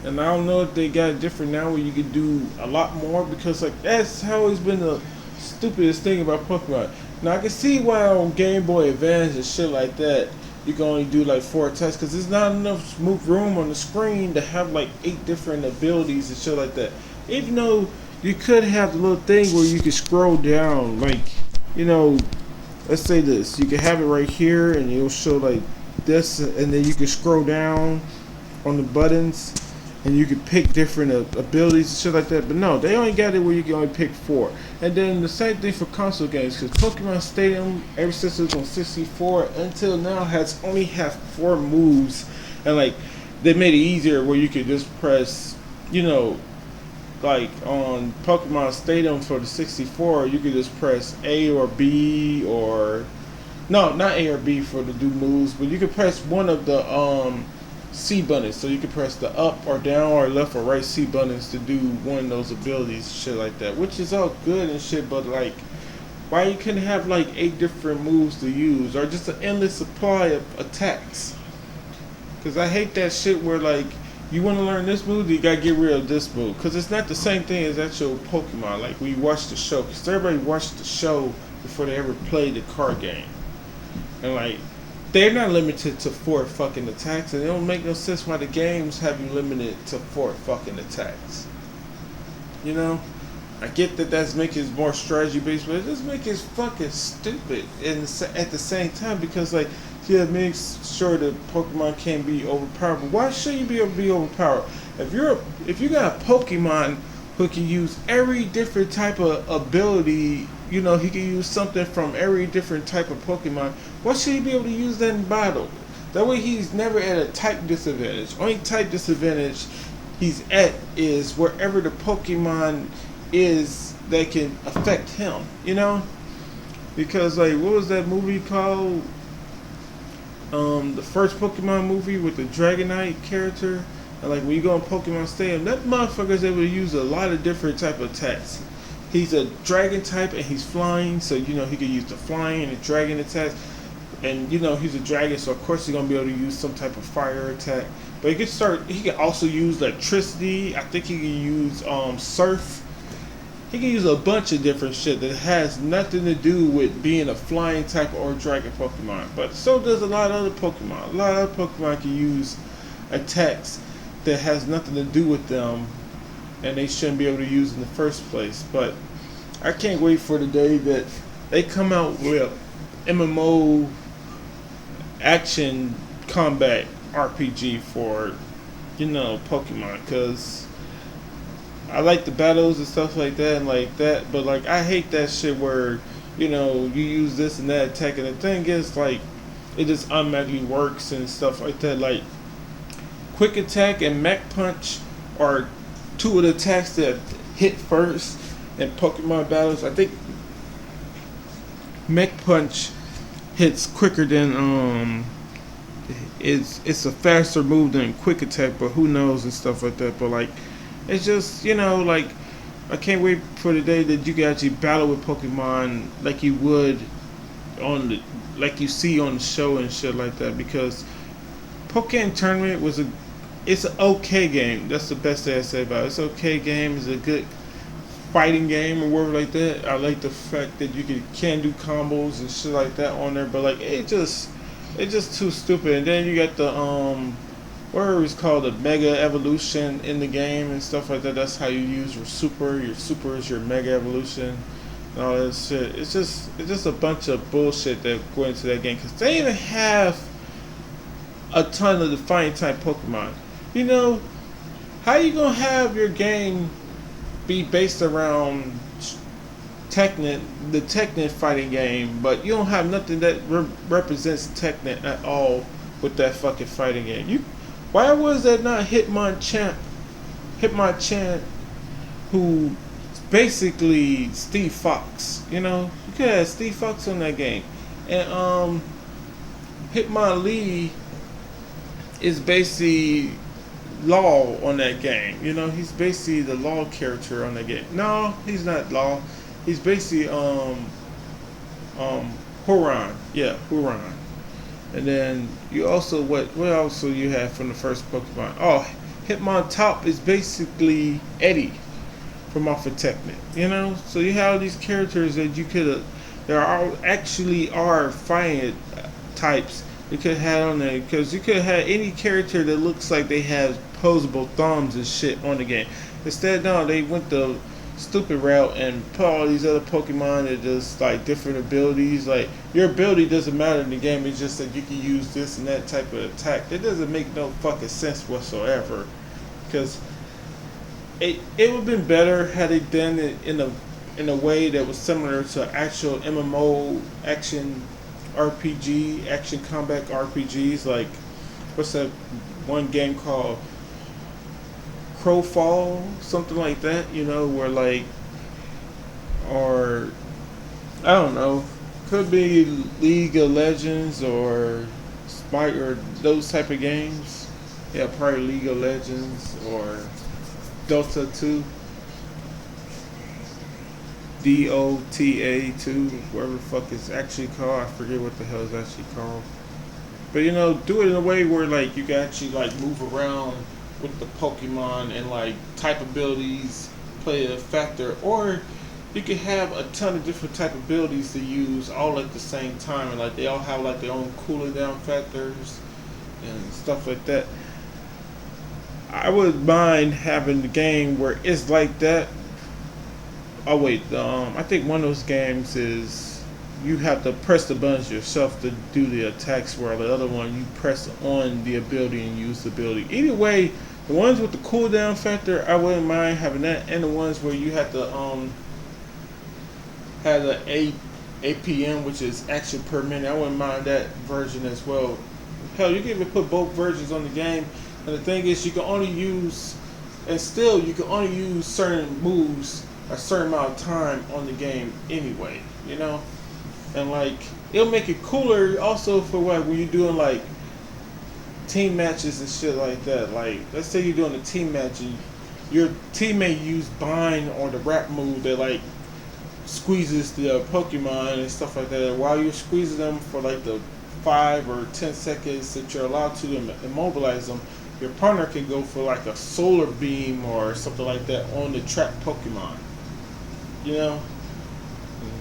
And I don't know if they got it different now where you can do a lot more, because like that's always been the stupidest thing about Pokemon. Now I can see why on Game Boy Advance and shit like that you can only do like 4 attacks, because there's not enough room on the screen to have like 8 different abilities and shit like that. Even though you could have the little thing where you can scroll down, like, let's say this, you can have it right here and it'll show like this, and then you can scroll down on the buttons and you can pick different abilities and shit like that. But no, they only got it where you can only pick 4. And then the same thing for console games, because Pokemon Stadium, ever since it was on 64 until now, has only had 4 moves, and like they made it easier where you could just press, like on Pokemon Stadium for the 64, you could just press A or B, or no, not A or B for the do moves, but you could press one of the C buttons, so you can press the up or down or left or right C buttons to do one of those abilities, shit like that, which is all good and shit, but like, why you couldn't have like 8 different moves to use, or just an endless supply of attacks? Because I hate that shit where like, you want to learn this move, you gotta get rid of this move, because it's not the same thing as actual Pokemon, like we watched the show, because everybody watched the show before they ever played the card game, and like, they're not limited to 4 fucking attacks, and it don't make no sense why the games have you limited to 4 fucking attacks. I get that that's making it more strategy based, but it just makes it fucking stupid. And at the same time, because like, yeah, it makes sure that Pokemon can't be overpowered. But why should you be able to be overpowered? If you got a Pokemon who can use every different type of ability, he can use something from every different type of Pokemon, why should he be able to use that in battle? That way he's never at a type disadvantage. Only type disadvantage he's at is wherever the Pokemon is that can affect him, Because like, what was that movie called? The first Pokemon movie with the Dragonite character. And like when you go on Pokemon Stadium, that motherfucker's able to use a lot of different type of attacks. He's a dragon type and he's flying, so he can use the flying and the dragon attacks. And he's a dragon, so of course he's gonna be able to use some type of fire attack. But he can also use electricity. I think he can use surf. He can use a bunch of different shit that has nothing to do with being a flying type or dragon Pokemon. But so does a lot of other Pokemon. A lot of other Pokemon can use attacks that has nothing to do with them, and they shouldn't be able to use in the first place. But I can't wait for the day that they come out with MMO action combat RPG for Pokemon, because I like the battles and stuff like that and like that, but like I hate that shit where you use this and that attack, and the thing is like it just automatically works and stuff like that. Like quick attack and mech punch are 2 of the attacks that hit first in Pokemon battles. I think Mech Punch hits quicker than it's a faster move than Quick Attack, but who knows and stuff like that. But like, it's just, like, I can't wait for the day that you can actually battle with Pokemon like you would on the like you see on the show and shit like that. Because Pokemon Tournament it's an okay game. That's the best thing I say about it. It's an okay game. It's a good fighting game or whatever like that. I like the fact that you can do combos and shit like that on there, but like it's just too stupid. And then you got the whatever it's called, the Mega Evolution in the game and stuff like that. That's how you use your super. Your super is your Mega Evolution and all that shit. It's just a bunch of bullshit that go into that game because they even have a ton of the fighting type Pokemon. How you gonna have your game be based around the Technet fighting game, but you don't have nothing that represents Technet at all with that fucking fighting game? Why was that not Hitmonchan, who basically Steve Fox? You could have Steve Fox on that game, and Hitmonlee is basically Law on that game. He's basically the Law character on that game. No, he's not Law. He's basically Huron. Yeah, Huron. And then you also what else you have from the first Pokemon? Oh, Hitmontop is basically Eddie from off of Technet. So you have these characters that you could there are fighting types you could have on there, because you could have any character that looks like they have posable thumbs and shit on the game. Instead, no, they went the stupid route and put all these other Pokemon that just like different abilities. Like, your ability doesn't matter in the game, it's just that you can use this and that type of attack. That doesn't make no fucking sense whatsoever. Because it would have been better had they done it in a way that was similar to actual MMO action combat RPGs. Like, what's that one game called Crowfall, something like that, where like, or I don't know, could be League of Legends or Spike or those type of games. Yeah, probably League of Legends or Dota 2, DOTA 2, whatever the fuck it's actually called. I forget what the hell it's actually called. But do it in a way where like you can actually like move around with the Pokemon and like type abilities play a factor, or you could have a ton of different type of abilities to use all at the same time, and like they all have like their own cooling down factors and stuff like that. I would mind having the game where it's like that. Oh wait, I think one of those games is you have to press the buttons yourself to do the attacks, where the other one you press on the ability and use the ability. Either way, the ones with the cooldown factor, I wouldn't mind having that, and the ones where you have to have the APM, which is action per minute, I wouldn't mind that version as well. Hell, you can even put both versions on the game, and the thing is, you can only use certain moves a certain amount of time on the game anyway, and like, it'll make it cooler also for when you're doing like team matches and shit like that. Like, let's say you're doing a team match and your teammate use bind or the wrap move that like squeezes the Pokemon and stuff like that. While you're squeezing them for like the 5 or 10 seconds that you're allowed to immobilize them, your partner can go for like a solar beam or something like that on the trapped Pokemon. And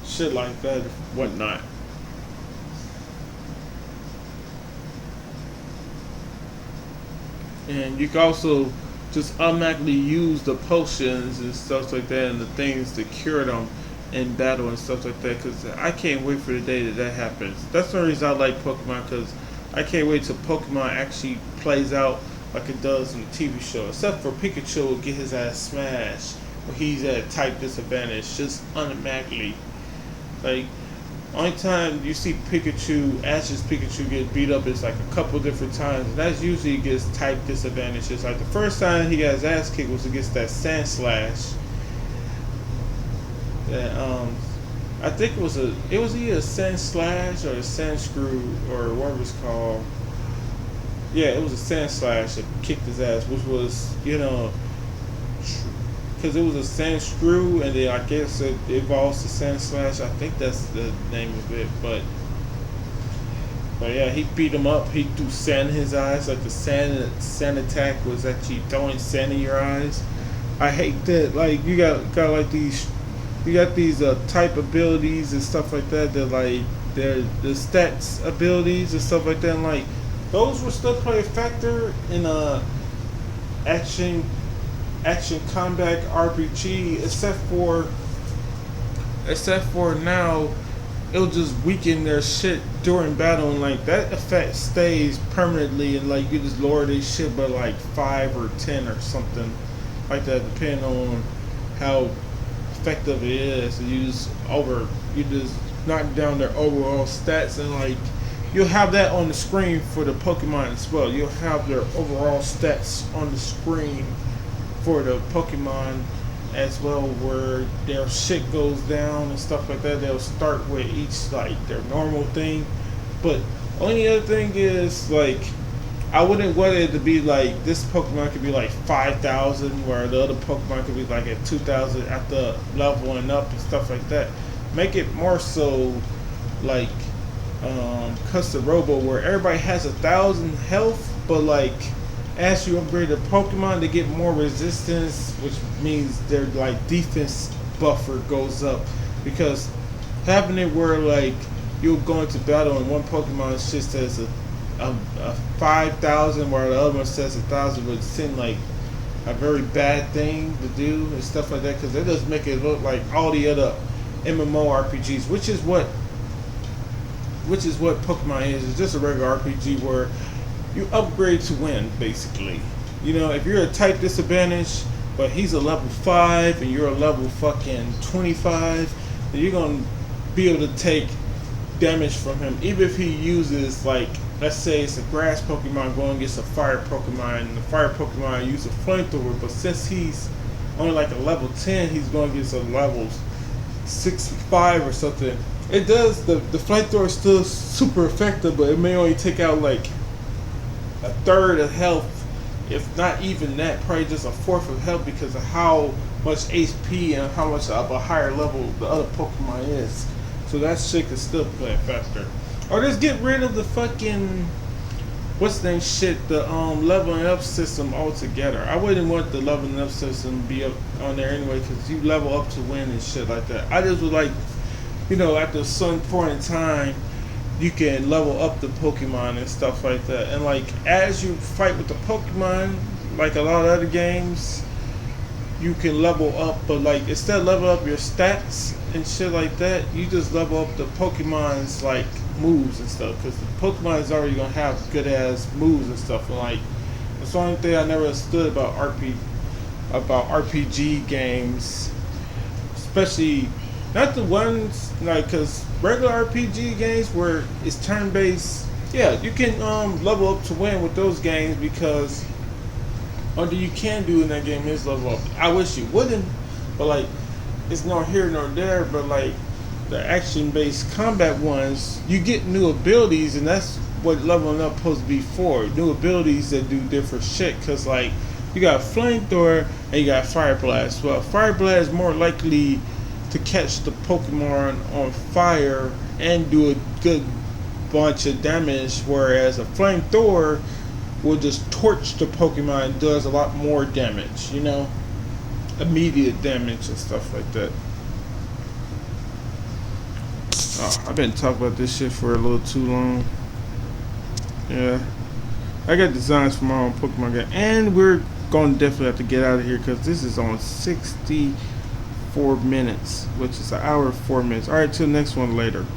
shit like that, whatnot. And you can also just automatically use the potions and stuff like that and the things to cure them in battle and stuff like that, because I can't wait for the day that happens. That's the reason I like Pokemon, because I can't wait till Pokemon actually plays out like it does in the TV show, except for Pikachu will get his ass smashed when he's at a type disadvantage just automatically. Like, only time you see Ash's Pikachu get beat up is like a couple different times, and that's usually against type disadvantages. Like, the first time he got his ass kicked was against that Sand Slash. That I think it was either a sand slash or a sand screw or whatever it's called. Yeah, it was a sand slash that kicked his ass, which was, because it was a sand screw, and then I guess it evolves to sand slash. I think that's the name of it, but yeah, he beat him up. He threw sand in his eyes, like the sand attack was actually throwing sand in your eyes. I hate that. Like you got like these, you got these type abilities and stuff like that. That like they're the stats abilities and stuff like that. And like those will still play a factor in action combat RPG, except for now it'll just weaken their shit during battle, and like that effect stays permanently, and like you just lower their shit by like 5 or 10 or something like that, depending on how effective it is. And you just knock down their overall stats, and like you'll have that on the screen for the Pokemon as well. You'll have their overall stats on the screen for the Pokemon as well, where their shit goes down and stuff like that. They'll start with each like their normal thing, but only other thing is like I wouldn't want it to be like this Pokemon could be like 5,000, where the other Pokemon could be like at 2,000 after leveling up and stuff like that. Make it more so like Custom Robo, where everybody has 1,000 health, but like as you upgrade the Pokemon, they get more resistance, which means their like defense buffer goes up. Because having it where like you'll go into battle and one Pokemon just says a 5,000, while the other one says 1,000, would seem like a very bad thing to do and stuff like that, because it does make it look like all the other MMORPGs, which is what Pokemon is. It's just a regular RPG where you upgrade to win, basically. If you're a type disadvantage, but he's a level 5 and you're a level fucking 25, then you're gonna be able to take damage from him, even if he uses, like, let's say it's a grass Pokemon going against a fire Pokemon, and the fire Pokemon uses a flamethrower, but since he's only like a level 10, he's going against a level 65 or something. It does, the flamethrower is still super effective, but it may only take out like a third of health, if not even that, probably just a fourth of health, because of how much HP and how much of a higher level the other Pokemon is. So that shit can still play a factor. Or just get rid of the fucking the leveling up system altogether. I wouldn't want the leveling up system to be up on there anyway, because you level up to win and shit like that. I just would like, at some point in time, you can level up the Pokemon and stuff like that. And like as you fight with the Pokemon, like a lot of other games, you can level up, but like instead of level up your stats and shit like that, you just level up the Pokemon's like moves and stuff, because the Pokemon is already gonna have good ass moves and stuff. And like that's the only thing I never understood about RPG games, especially not the ones like, because regular RPG games where it's turn based, yeah, you can level up to win with those games, because all you can do in that game is level up. I wish you wouldn't, but like it's nor here nor there. But like the action based combat ones, you get new abilities, and that's what leveling up supposed to be for. New abilities that do different shit, because like you got flamethrower and you got fire blast. Well, fire blast is more likely to catch the Pokemon on fire and do a good bunch of damage, whereas a flamethrower will just torch the Pokemon and does a lot more damage, immediate damage and stuff like that. Oh, I've been talking about this shit for a little too long. Yeah, I got designs for my own Pokemon game, and we're gonna definitely have to get out of here, because this is on 64 minutes, which is an hour and 4 minutes. All right, till next one later. Bye.